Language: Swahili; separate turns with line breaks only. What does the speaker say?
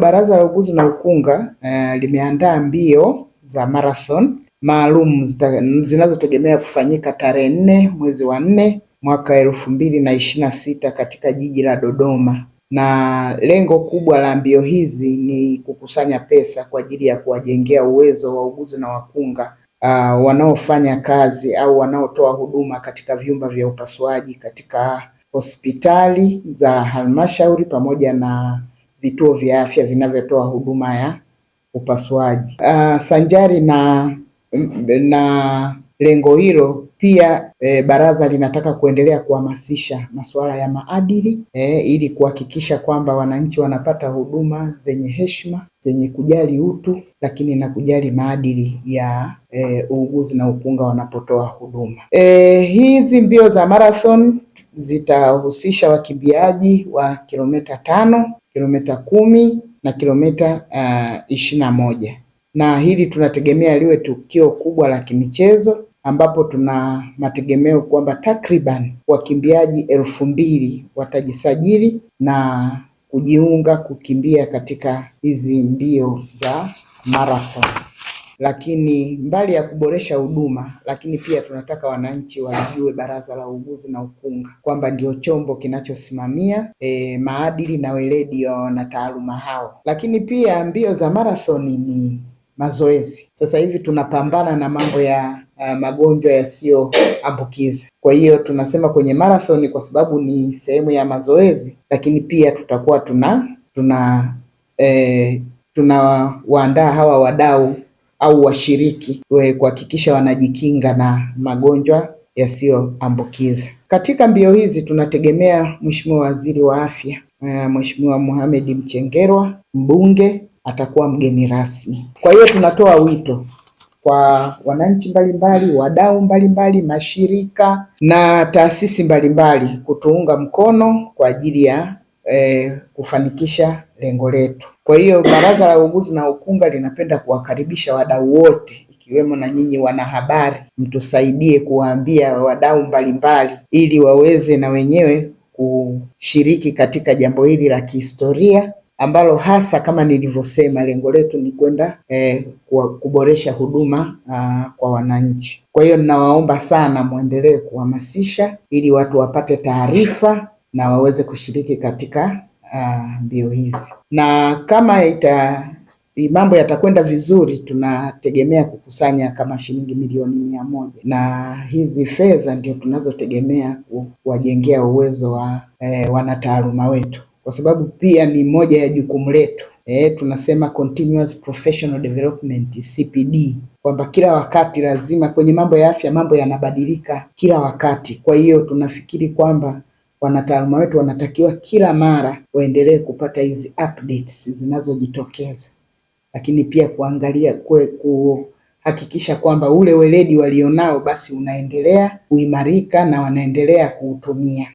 Baraza la Uuguzi na Ukunga limeandaa mbio za marathon maalum zinazotegemea kufanyika tarehe 4 mwezi wa 4 mwaka 2026 katika jiji la Dodoma, na lengo kubwa la mbio hizi ni kukusanya pesa kwa ajili ya kuwajengea uwezo wauguzi na wakunga wanaofanya kazi au wanaotoa huduma katika vyumba vya upasuaji katika hospitali za halmashauri pamoja na vituo vya afya vinavyotoa huduma ya upasuaji. Sanjari na lengo hilo pia baraza linataka kuendelea kuhamasisha masuala ya maadili ili kuhakikisha kwamba wananchi wanapata huduma zenye heshima, zenye kujali utu, lakini na kujali maadili ya uuguzi na ukunga wanapotoa huduma. Hizi mbio za marathon zitahusisha wakimbiaji wa kilomita 5, kilomita 10 na kilomita 21, na hili tunategemea liwe tukio kubwa la kimichezo ambapo tuna mategemeo kwamba takriban wakimbiaji 2000 watajisajili na kujiunga kukimbia katika hizi mbio za marathon. Lakini mbali ya kuboresha huduma, lakini pia tunataka wananchi wajue Baraza la Uuguzi na Ukunga kwamba ndio chombo kinachosimamia maadili na weledi wa wanataaluma hao. Lakini pia mbio za marathon ni mazoezi. Sasa hivi tunapambana na mambo ya magonjwa yasiyoambukiza. Kwa hiyo tunasema kwenye marathon kwa sababu ni sehemu ya mazoezi, lakini pia tutakuwa tunawaandaa hawa wadau au washiriki kuhakikisha wanajikinga na magonjwa yasiyoambukiza. Katika mbio hizi tunategemea Mheshimiwa Waziri wa Afya, Mheshimiwa Mohamed Mchengerwa, mbunge, atakuwa mgeni rasmi. Kwa hiyo tunatoa wito kwa wananchi mbalimbali, wadau mbalimbali, mashirika na taasisi mbalimbali kutuunga mkono kwa ajili ya kufanikisha lengo letu. Kwa hiyo Baraza la Uuguzi na Ukunga linapenda kuwakaribisha wadau wote ikiwemo na nyinyi wanahabari, mtusaidie kuwaambia wadau mbalimbali ili waweze na wenyewe kushiriki katika jambo hili la kihistoria ambalo hasa kama nilivyosema lengo letu ni kwenda kuboresha huduma kwa wananchi. Kwa hiyo ninawaomba sana muendelee kuhamasisha ili watu wapate taarifa na waweze kushiriki katika mbio hizi. Na kama mambo yatakwenda vizuri, tunategemea kukusanya kama shilingi milioni 100, na hizi fedha ndio tunazotegemea kuwajengea uwezo wa wanataaluma wetu, kwa sababu pia ni moja ya jukumu letu. Tunasema Continuous Professional Development CPD, kwamba kila wakati lazima kwenye mambo ya afya mambo yanabadilika kila wakati. Kwa hiyo tunafikiri kwamba wanataaluma wetu wanatakiwa kila mara waendelee kupata hizi updates zinazojitokeza, lakini pia kuangalia kuhakikisha kwamba ule weledi walionao basi unaendelea kuimarika na wanaendelea kuutumia.